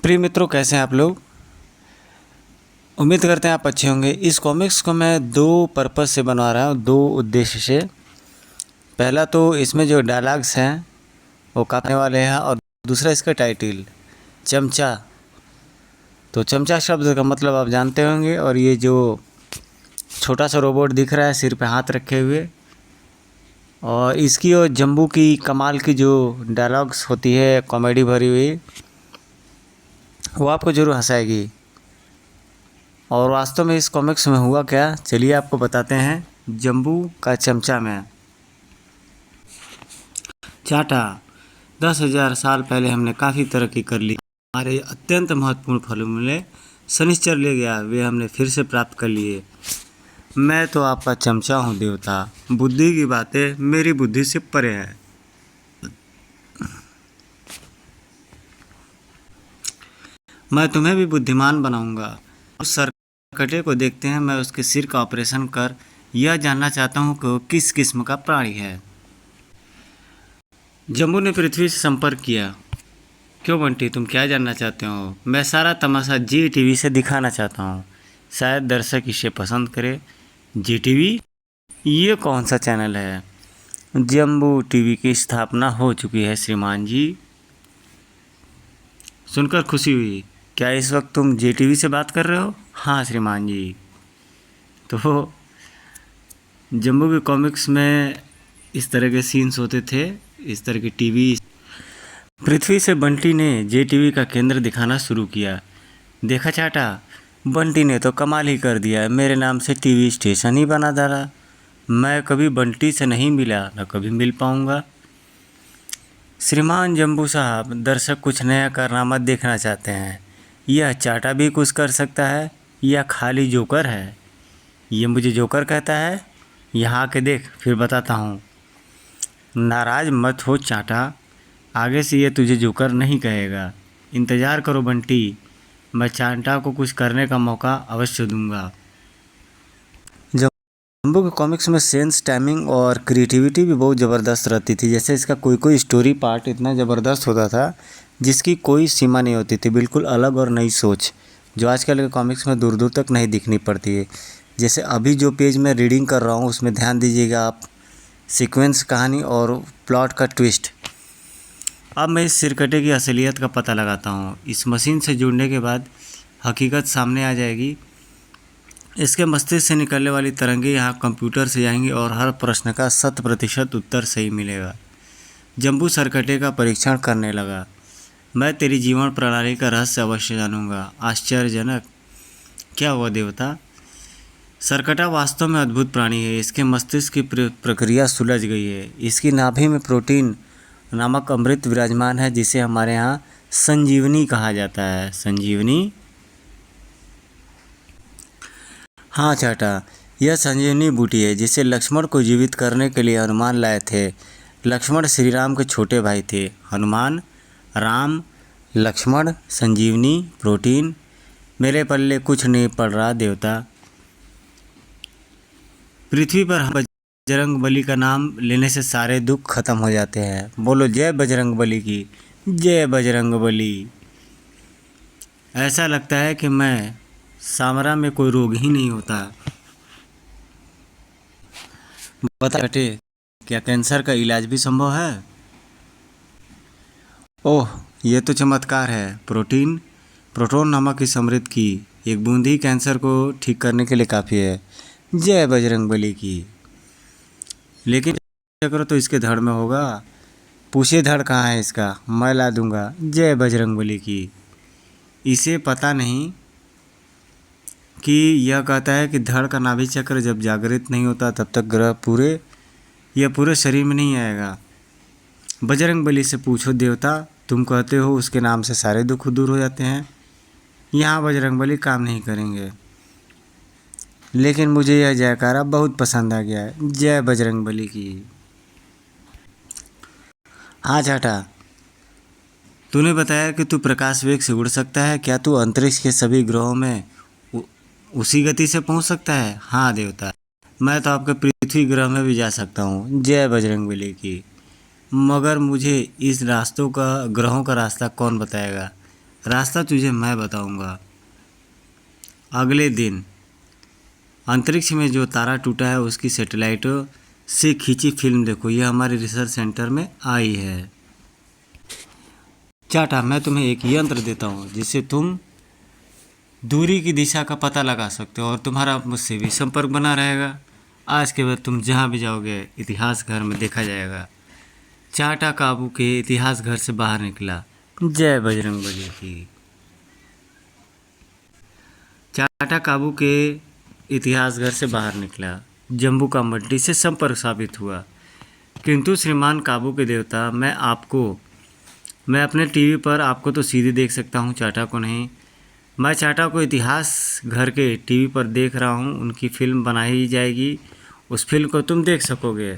प्रिय मित्रों, कैसे हैं आप लोग। उम्मीद करते हैं आप अच्छे होंगे। इस कॉमिक्स को मैं दो पर्पस से बना रहा हूँ, दो उद्देश्य से। पहला तो इसमें जो डायलॉग्स हैं वो काटने वाले हैं, और दूसरा इसका टाइटल चमचा। तो चमचा शब्द का मतलब आप जानते होंगे। और ये जो छोटा सा रोबोट दिख रहा है सिर पे हाथ रखे हुए, और इसकी और जम्बू की कमाल की जो डायलॉग्स होती है कॉमेडी भरी हुई, वो आपको ज़रूर हंसाएगी। और वास्तव में इस कॉमिक्स में हुआ क्या, चलिए आपको बताते हैं। जम्बू का चमचा में चाटा 10,000 साल पहले हमने काफ़ी तरक्की कर ली। हमारे अत्यंत महत्वपूर्ण फॉर्मूले शनिश्चर ले गया, वे हमने फिर से प्राप्त कर लिए। मैं तो आपका चमचा हूँ देवता, बुद्धि की बातें मेरी बुद्धि से परे हैं। मैं तुम्हें भी बुद्धिमान बनाऊंगा। उस सरकटे को देखते हैं, मैं उसके सिर का ऑपरेशन कर यह जानना चाहता हूँ कि वो किस किस्म का प्राणी है। जम्बू ने पृथ्वी से संपर्क किया। क्यों बंटी, तुम क्या जानना चाहते हो? मैं सारा तमाशा जी टीवी से दिखाना चाहता हूँ, शायद दर्शक इसे पसंद करे। जी टीवी? ये कौन सा चैनल है? जम्बू टीवी की स्थापना हो चुकी है श्रीमान जी। सुनकर खुशी हुई। क्या इस वक्त तुम जी टीवी से बात कर रहे हो? हाँ श्रीमान जी। तो जम्बू के कॉमिक्स में इस तरह के सीन्स होते थे, इस तरह की टीवी। पृथ्वी से बंटी ने जे टीवी का केंद्र दिखाना शुरू किया। देखा चाटा, बंटी ने तो कमाल ही कर दिया, मेरे नाम से टीवी स्टेशन ही बना डाला। मैं कभी बंटी से नहीं मिला, न कभी मिल पाऊंगा। श्रीमान जम्बू साहब, दर्शक कुछ नया कारनामा देखना चाहते हैं। यह चाटा भी कुछ कर सकता है या खाली जोकर है? ये मुझे जोकर कहता है? यहाँ आके देख, फिर बताता हूँ। नाराज़ मत हो चाटा, आगे से ये तुझे जोकर नहीं कहेगा। इंतज़ार करो बंटी, मैं चाटा को कुछ करने का मौका अवश्य दूंगा। जम्बू के कॉमिक्स में सेंस, टाइमिंग और क्रिएटिविटी भी बहुत ज़बरदस्त रहती थी। जैसे इसका कोई कोई स्टोरी पार्ट इतना ज़बरदस्त होता था जिसकी कोई सीमा नहीं होती थी। बिल्कुल अलग और नई सोच जो आजकल के कॉमिक्स में दूर दूर तक नहीं दिखनी पड़ती है। जैसे अभी जो पेज मैं रीडिंग कर रहा हूँ उसमें ध्यान दीजिएगा आप, सीक्वेंस, कहानी और प्लॉट का ट्विस्ट। अब मैं इस सिरकटे की असलियत का पता लगाता हूँ। इस मशीन से जुड़ने के बाद हकीकत सामने आ जाएगी। इसके मस्तिष्क से निकलने वाली तरंगें यहाँ कंप्यूटर से जाएंगी और हर प्रश्न का 100% उत्तर सही मिलेगा। जम्बू सरकटे का परीक्षण करने लगा। मैं तेरी जीवन प्रणाली का रहस्य अवश्य जानूंगा। आश्चर्यजनक। क्या हुआ देवता? सरकटा वास्तव में अद्भुत प्राणी है। इसके मस्तिष्क की प्रक्रिया सुलझ गई है। इसकी नाभि में प्रोटीन नामक अमृत विराजमान है, जिसे हमारे यहाँ संजीवनी कहा जाता है। संजीवनी? हाँ चाटा, यह संजीवनी बूटी है जिसे लक्ष्मण को जीवित करने के लिए हनुमान लाए थे। लक्ष्मण श्री राम के छोटे भाई थे। हनुमान, राम, लक्ष्मण, संजीवनी, प्रोटीन। मेरे पल्ले कुछ नहीं पड़ रहा देवता। पृथ्वी पर बजरंग बली का नाम लेने से सारे दुख खत्म हो जाते हैं। बोलो जय बजरंग बली की। जय बजरंग बली। ऐसा लगता है कि मैं सामरा में कोई रोग ही नहीं होता। बता बेटे, क्या कैंसर का इलाज भी संभव है? ओह, ये तो चमत्कार है। प्रोटोन नामक इस अमृत की एक बूंद ही कैंसर को ठीक करने के लिए काफ़ी है। जय बजरंग बली की। लेकिन करो तो इसके धड़ में होगा। पूछे धड़ कहाँ है इसका, मैं ला दूंगा। जय बजरंग बली की। इसे पता नहीं कि यह कहता है कि धड़ का नाभि चक्र जब जागृत नहीं होता तब तक ग्रह पूरे शरीर में नहीं आएगा। बजरंग बली से पूछो देवता, तुम कहते हो उसके नाम से सारे दुख दूर हो जाते हैं। यहाँ बजरंग बली काम नहीं करेंगे। लेकिन मुझे यह जयकारा बहुत पसंद आ गया है। जय बजरंग बली की। हाँ चाटा, तूने बताया कि तू प्रकाश वेग से उड़ सकता है। क्या तू अंतरिक्ष के सभी ग्रहों में उसी गति से पहुंच सकता है? हाँ देवता, मैं तो आपके पृथ्वी ग्रह में भी जा सकता हूँ। जय बजरंग बली की। मगर मुझे इस रास्तों का, ग्रहों का रास्ता कौन बताएगा? रास्ता तुझे मैं बताऊंगा। अगले दिन अंतरिक्ष में जो तारा टूटा है उसकी सैटेलाइटों से खींची फिल्म देखो, यह हमारे रिसर्च सेंटर में आई है। चाटा, मैं तुम्हें एक यंत्र देता हूँ जिससे तुम दूरी की दिशा का पता लगा सकते हो और तुम्हारा मुझसे भी संपर्क बना रहेगा। आज के बाद तुम जहाँ भी जाओगे इतिहास घर में देखा जाएगा। चाटा काबू के इतिहास घर से बाहर निकला। जय बजरंगबली की। चाटा काबू के इतिहास घर से बाहर निकला। जम्बू का मड्डी से संपर्क साबित हुआ। किंतु श्रीमान काबू के देवता, मैं अपने टीवी पर आपको तो सीधे देख सकता हूँ, चाटा को नहीं। मैं चाटा को इतिहास घर के टीवी पर देख रहा हूँ। उनकी फिल्म बनाई जाएगी, उस फिल्म को तुम देख सकोगे।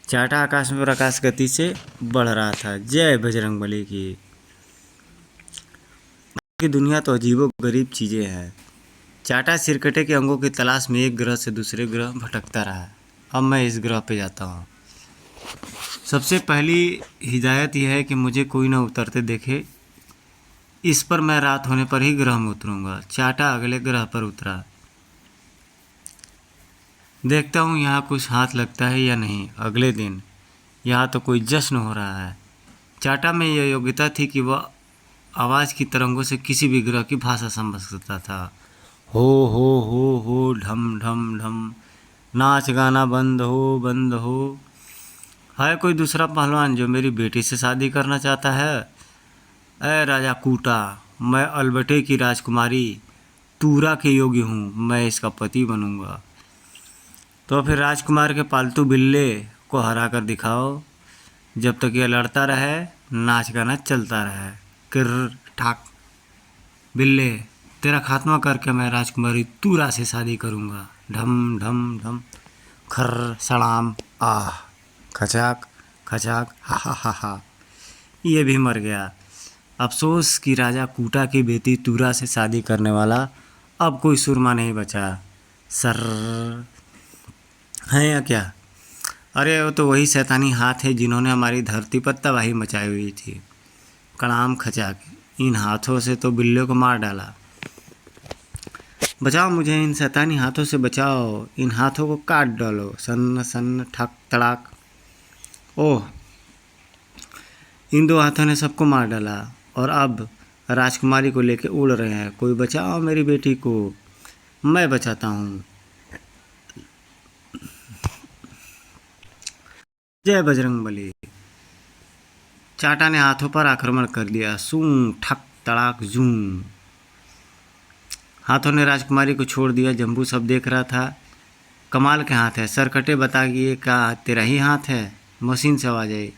चाटा आकाश में प्रकाश गति से बढ़ रहा था। जय बजरंगबली की दुनिया तो अजीबो गरीब चीज़ें हैं। चाटा सिरकटे के अंगों की तलाश में एक ग्रह से दूसरे ग्रह भटकता रहा। अब मैं इस ग्रह पे जाता हूँ। सबसे पहली हिदायत यह है कि मुझे कोई ना उतरते देखे। इस पर मैं रात होने पर ही ग्रह में उतरूँगा। चाटा अगले ग्रह पर उतरा। देखता हूँ यहाँ कुछ हाथ लगता है या नहीं। अगले दिन यहाँ तो कोई जश्न हो रहा है। चाटा में यह योग्यता थी कि वह आवाज़ की तरंगों से किसी भी ग्रह की भाषा समझ सकता था। हो ढम ढम ढम, नाच गाना बंद हो। है कोई दूसरा पहलवान जो मेरी बेटी से शादी करना चाहता है? ऐ राजा कूटा, मैं अलबटे की राजकुमारी तूरा के योग्य हूँ, मैं इसका पति बनूंगा। तो फिर राजकुमार के पालतू बिल्ले को हरा कर दिखाओ। जब तक यह लड़ता रहे नाच गाना चलता रहे। किर ठाक बिल्ले, तेरा खात्मा करके मैं राजकुमारी तूरा से शादी करूंगा। ढम ढम ढम, खर सलाम आह, खचाक खचाक हा। ये भी मर गया। अफसोस कि राजा कूटा की बेटी तूरा से शादी करने वाला अब कोई सुरमा नहीं बचा। सर है या क्या? अरे वो तो वही शैतानी हाथ है जिन्होंने हमारी धरती पर तबाही मचाई हुई थी। कड़ाम खचाक, इन हाथों से तो बिल्लियों को मार डाला। बचाओ मुझे, इन शैतानी हाथों से बचाओ, इन हाथों को काट डालो। सन्न सन्न ठक तड़ाक। ओह, इन दो हाथों ने सबको मार डाला और अब राजकुमारी को लेके उड़ रहे हैं। कोई बचाओ मेरी बेटी को, मैं बचाता हूँ। जय बजरंगबली। चाटा ने हाथों पर आक्रमण कर लिया। सूं ठक तड़ाक जूं। हाथों ने राजकुमारी को छोड़ दिया। जम्बू सब देख रहा था। कमाल के हाथ है। सरकटे बता कि ये क्या तेरा ही हाथ है? मशीन से आवाज आई।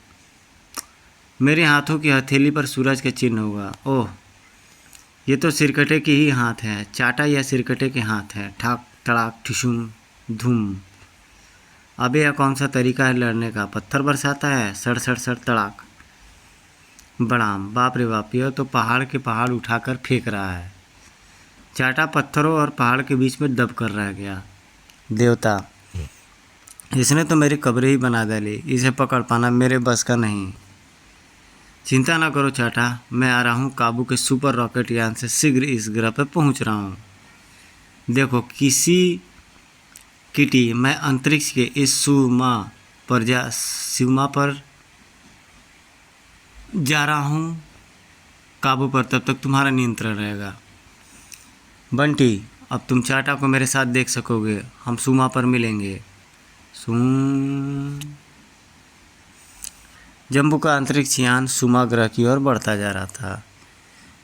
मेरे हाथों की हथेली पर सूरज का चिन्ह होगा। ओह, ये तो सिरकटे के ही हाथ है। चाटा यह सिरकटे के हाथ है। ठक तड़ाक ठिशुम धूम। अबे यह कौन सा तरीका है लड़ने का? पत्थर बरसाता है। सड़ सड़ सड़ तड़ाक। बड़ाम, बाप रे बाप, यह तो पहाड़ के पहाड़ उठाकर फेंक रहा है। चाटा पत्थरों और पहाड़ के बीच में दब कर रह गया। देवता, इसने तो मेरी कब्र ही बना डाली। इसे पकड़ पाना मेरे बस का नहीं। चिंता ना करो चाटा, मैं आ रहा हूँ काबू के सुपर रॉकेट यान से शीघ्र इस ग्रह पर पहुँच रहा हूँ। देखो किसी किटी, मैं अंतरिक्ष के इस सीमा पर जा रहा हूँ काबू पर। तब तक तुम्हारा नियंत्रण रहेगा। बंटी, अब तुम चाटा को मेरे साथ देख सकोगे। हम सुमा पर मिलेंगे। जम्बू का अंतरिक्ष यान सुमा ग्रह की ओर बढ़ता जा रहा था।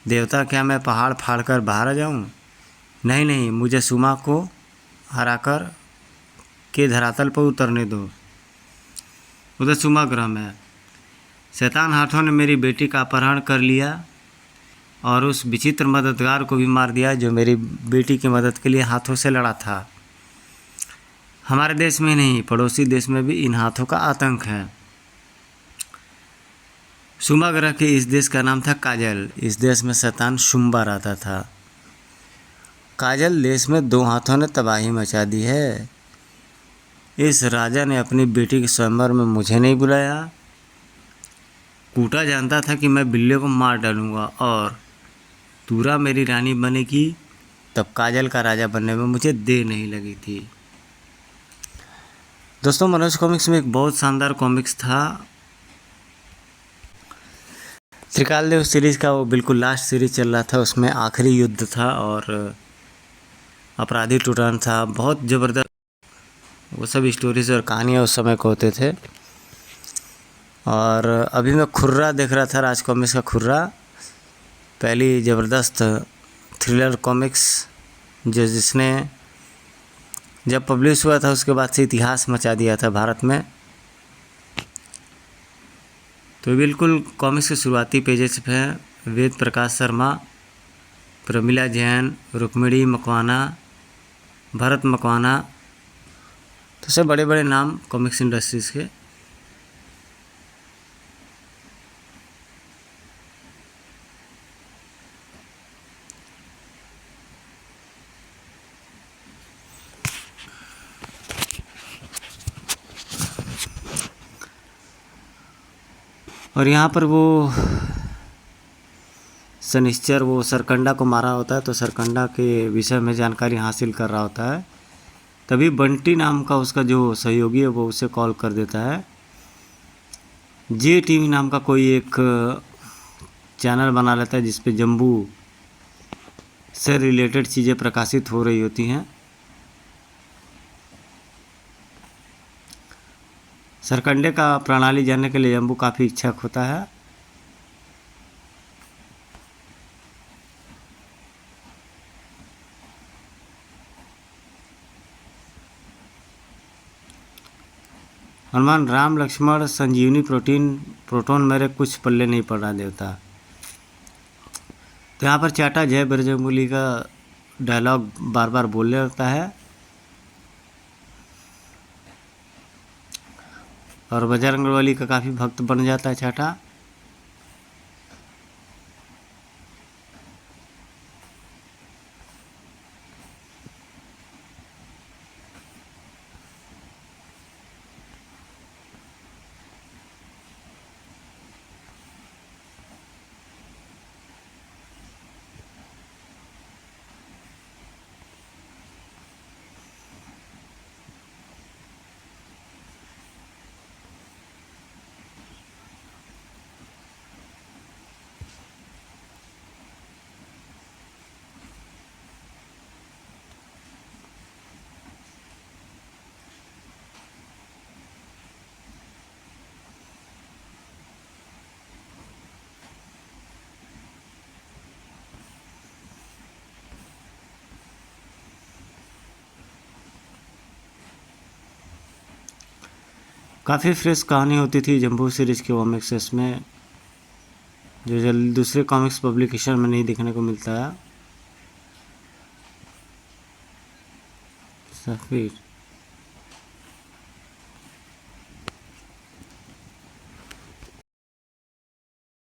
देवता, क्या मैं पहाड़ फाड़कर बाहर आ जाऊं? नहीं, मुझे सुमा को हराकर के धरातल पर उतरने दो। उधर सुमा ग्रह में शैतान हाथों ने मेरी बेटी का अपहरण कर लिया और उस विचित्र मददगार को भी मार दिया जो मेरी बेटी की मदद के लिए हाथों से लड़ा था। हमारे देश में नहीं, पड़ोसी देश में भी इन हाथों का आतंक है। सुमा ग्रह के इस देश का नाम था काजल। इस देश में शैतान शुम्बा रहता था। काजल देश में 2 हाथों ने तबाही मचा दी है। इस राजा ने अपनी बेटी के स्वयंवर में मुझे नहीं बुलाया। कूटा जानता था कि मैं बिल्ली को मार डालूंगा और तूरा मेरी रानी बनेगी तब काजल का राजा बनने में मुझे देर नहीं लगी थी। दोस्तों मनोज कॉमिक्स में एक बहुत शानदार कॉमिक्स था, त्रिकालदेव सीरीज़ का वो बिल्कुल लास्ट सीरीज़ चल रहा था, उसमें आखिरी युद्ध था और अपराधी टूटान था। बहुत ज़बरदस्त वो सब स्टोरीज और कहानियाँ उस समय को होते थे। और अभी मैं खुर्रा देख रहा था, राज कॉमिक्स का खुर्रा, पहली ज़बरदस्त थ्रिलर कॉमिक्स जिसने जब पब्लिश हुआ था उसके बाद से इतिहास मचा दिया था भारत में। तो बिल्कुल कॉमिक्स के शुरुआती पेजेस पे हैं वेद प्रकाश शर्मा, प्रमिला जैन, रुक्मिणी मकवाना, भरत मकवाना, तो सब बड़े बड़े नाम कॉमिक्स इंडस्ट्रीज़ के। और यहाँ पर वो शनिश्चर वो सरकंडा को मारा होता है, तो सरकंडा के विषय में जानकारी हासिल कर रहा होता है, तभी बंटी नाम का उसका जो सहयोगी है वो उसे कॉल कर देता है। जे टीवी नाम का कोई एक चैनल बना लेता है जिसपे जम्बू से रिलेटेड चीज़ें प्रकाशित हो रही होती हैं। सरकंडे का प्रणाली जानने के लिए जम्बू काफ़ी इच्छुक होता है। हनुमान राम लक्ष्मण संजीवनी प्रोटोन मेरे कुछ पल्ले नहीं पड़ रहा देवता। तो यहाँ पर चाटा जय बजरंगबली का डायलॉग बार बार बोलने लगता है और बजरंगबली का काफ़ी भक्त बन जाता है चाटा। काफ़ी फ्रेश कहानी होती थी जम्बू सीरीज़ के कॉमिक्स में, जो जल्दी दूसरे कॉमिक्स पब्लिकेशन में नहीं देखने को मिलता है। सफ़ीर